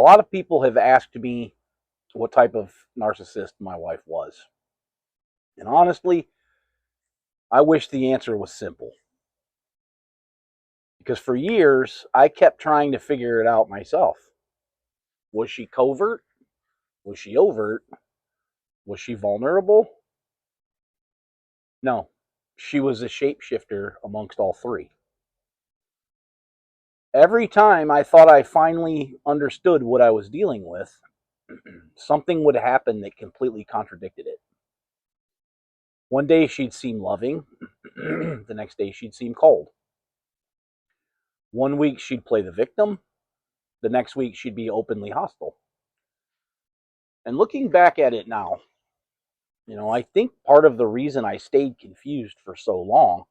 A lot of people have asked me what type of narcissist my wife was. And honestly, I wish the answer was simple. Because for years, I kept trying to figure it out myself. Was she covert? Was she overt? Was she vulnerable? No, she was a shapeshifter amongst all three. Every time I thought I finally understood what I was dealing with, something would happen that completely contradicted it. One day she'd seem loving, the next day she'd seem cold. One week she'd play the victim, the next week she'd be openly hostile. And looking back at it now, I think part of the reason I stayed confused for so long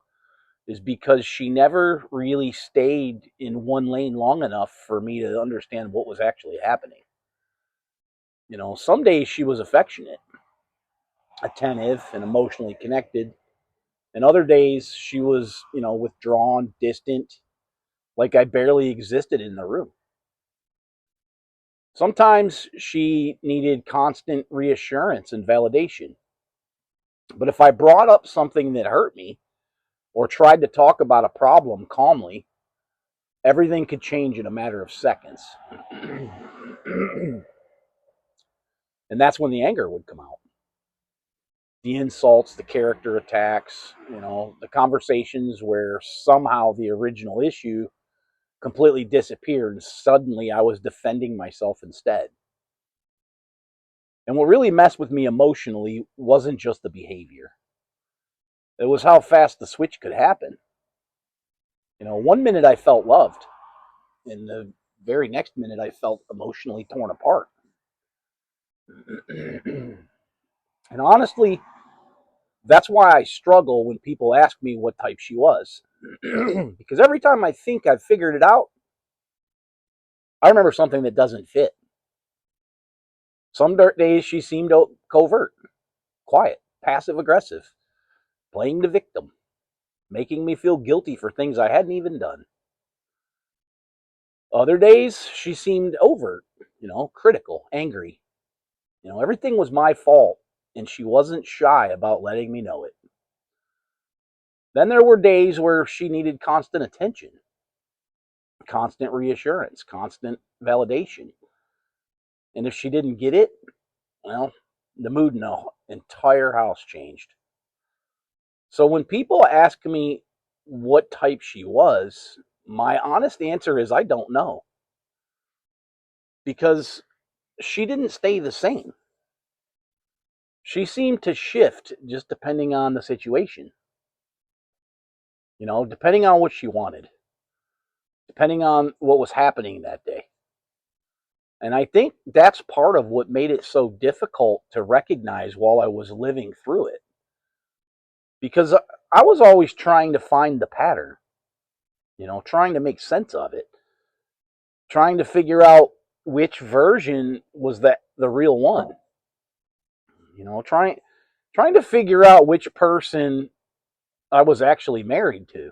is because she never really stayed in one lane long enough for me to understand what was actually happening. Some days she was affectionate, attentive, and emotionally connected. And other days she was, withdrawn, distant, like I barely existed in the room. Sometimes she needed constant reassurance and validation. But if I brought up something that hurt me or tried to talk about a problem calmly, everything could change in a matter of seconds. And that's when the anger would come out. The insults, the character attacks, the conversations where somehow the original issue completely disappeared and suddenly I was defending myself instead. And what really messed with me emotionally wasn't just the behavior. It was how fast the switch could happen. One minute I felt loved, and the very next minute I felt emotionally torn apart. And honestly, that's why I struggle when people ask me what type she was. Because every time I think I've figured it out, I remember something that doesn't fit. Some days she seemed covert, quiet, passive aggressive, playing the victim, making me feel guilty for things I hadn't even done. Other days she seemed overt, critical, angry. Everything was my fault, and she wasn't shy about letting me know it. Then there were days where she needed constant attention, constant reassurance, constant validation. And if she didn't get it, well, the mood in the entire house changed. So when people ask me what type she was, my honest answer is I don't know. Because she didn't stay the same. She seemed to shift just depending on the situation, depending on what she wanted, depending on what was happening that day. And I think that's part of what made it so difficult to recognize while I was living through it. Because I was always trying to find the pattern, trying to make sense of it, trying to figure out which version was the real one. Trying to figure out which person I was actually married to.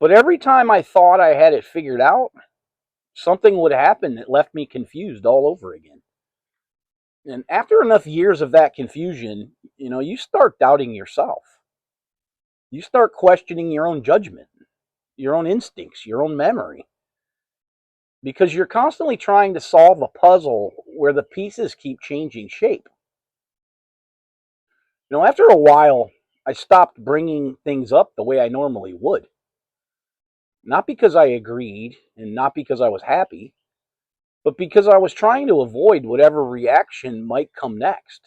But every time I thought I had it figured out, something would happen that left me confused all over again. And after enough years of that confusion, you start doubting yourself. You start questioning your own judgment, your own instincts, your own memory. Because you're constantly trying to solve a puzzle where the pieces keep changing shape. After a while, I stopped bringing things up the way I normally would. Not because I agreed and not because I was happy, but because I was trying to avoid whatever reaction might come next.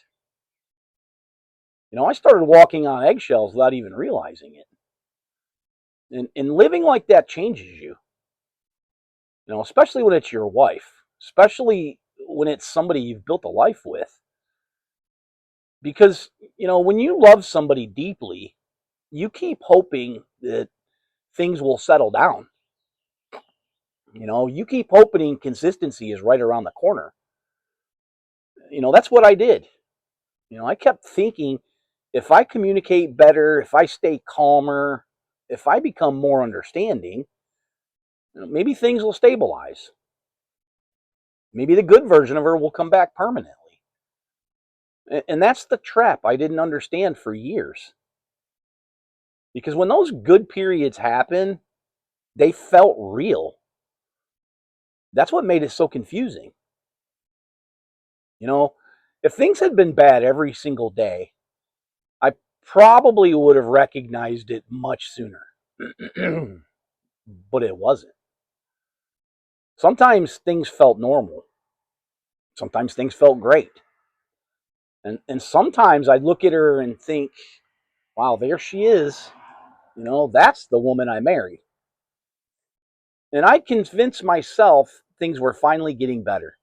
I started walking on eggshells without even realizing it. And living like that changes you, especially when it's your wife, especially when it's somebody you've built a life with. Because, when you love somebody deeply, you keep hoping that things will settle down. You keep hoping consistency is right around the corner. That's what I did. I kept thinking if I communicate better, if I stay calmer, if I become more understanding, maybe things will stabilize. Maybe the good version of her will come back permanently. And that's the trap I didn't understand for years. Because when those good periods happen, they felt real. That's what made it so confusing. You know, if things had been bad every single day, I probably would have recognized it much sooner. But it wasn't. Sometimes things felt normal. Sometimes things felt great. And sometimes I'd look at her and think, wow, there she is. That's the woman I married. And I convinced myself things were finally getting better.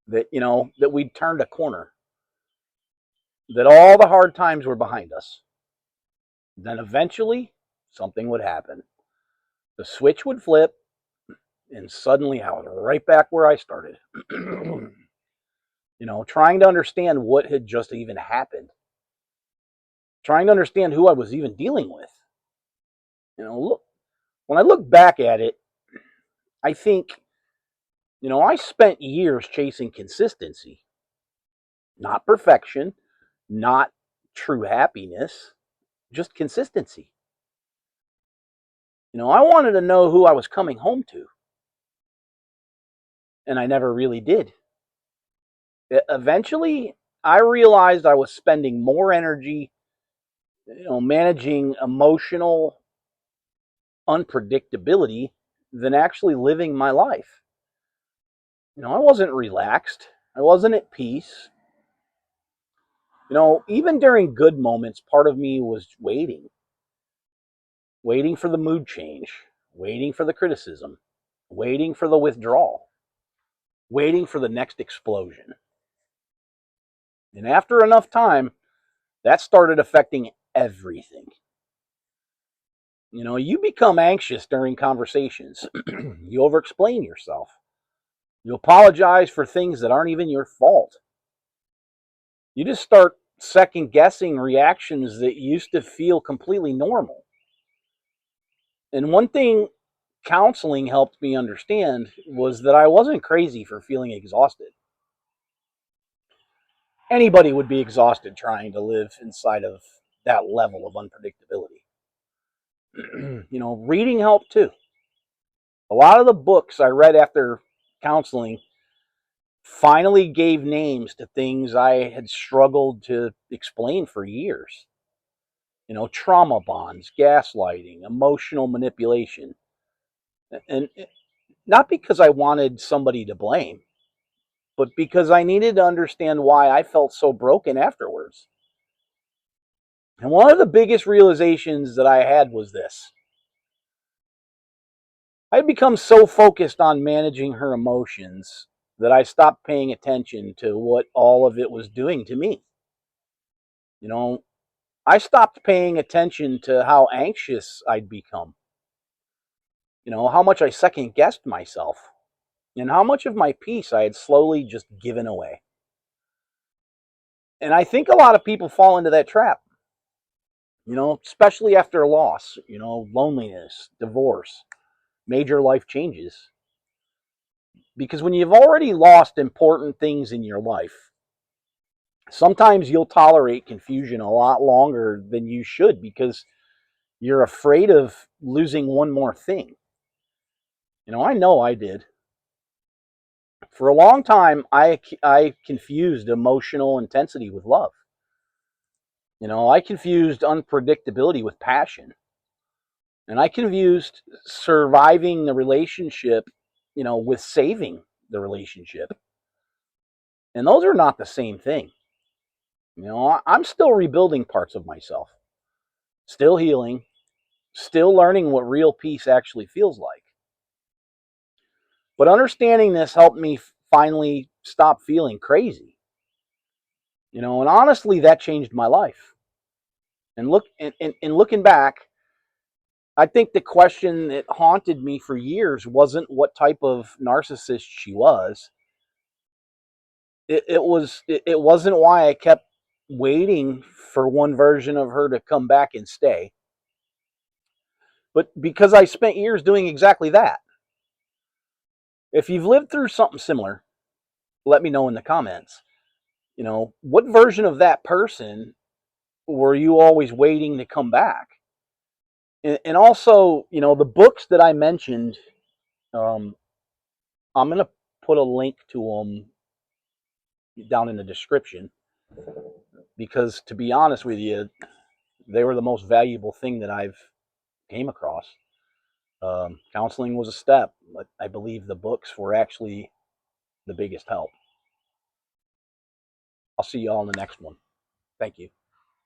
That we'd turned a corner. That all the hard times were behind us. Then eventually, something would happen. The switch would flip, and suddenly I was right back where I started. Trying to understand what had just even happened. Trying to understand who I was even dealing with. Look, when I look back at it, I think, I spent years chasing consistency, not perfection, not true happiness, just consistency. I wanted to know who I was coming home to, and I never really did. Eventually, I realized I was spending more energy, managing emotional unpredictability than actually living my life. I wasn't relaxed. I wasn't at peace. Even during good moments, part of me was waiting for the mood change, waiting for the criticism, waiting for the withdrawal, waiting for the next explosion. And after enough time, that started affecting everything. You become anxious during conversations. You overexplain yourself. You apologize for things that aren't even your fault. You just start second guessing reactions that used to feel completely normal. And one thing counseling helped me understand was that I wasn't crazy for feeling exhausted. Anybody would be exhausted trying to live inside of that level of unpredictability. Reading helped too. A lot of the books I read after counseling finally gave names to things I had struggled to explain for years. Trauma bonds, gaslighting, emotional manipulation. And not because I wanted somebody to blame, but because I needed to understand why I felt so broken afterwards. And one of the biggest realizations that I had was this. I had become so focused on managing her emotions that I stopped paying attention to what all of it was doing to me. You know, I stopped paying attention to how anxious I'd become, how much I second guessed myself, and how much of my peace I had slowly just given away. And I think a lot of people fall into that trap, especially after a loss, loneliness, divorce, major life changes. Because when you've already lost important things in your life, sometimes you'll tolerate confusion a lot longer than you should because you're afraid of losing one more thing. I know I did. For a long time, I confused emotional intensity with love. I confused unpredictability with passion. And I confused surviving the relationship, with saving the relationship. And those are not the same thing. I'm still rebuilding parts of myself, still healing, still learning what real peace actually feels like. But understanding this helped me finally stop feeling crazy. And honestly, that changed my life. And looking back, I think the question that haunted me for years wasn't what type of narcissist she was. It wasn't why I kept waiting for one version of her to come back and stay, but because I spent years doing exactly that. If you've lived through something similar, let me know in the comments. What version of that person were you always waiting to come back? And also, the books that I mentioned, um, I'm going to put a link to them down in the description, because to be honest with you, they were the most valuable thing that I've came across. Counseling was a step, but I believe the books were actually the biggest help. I'll see you all in the next one. Thank you.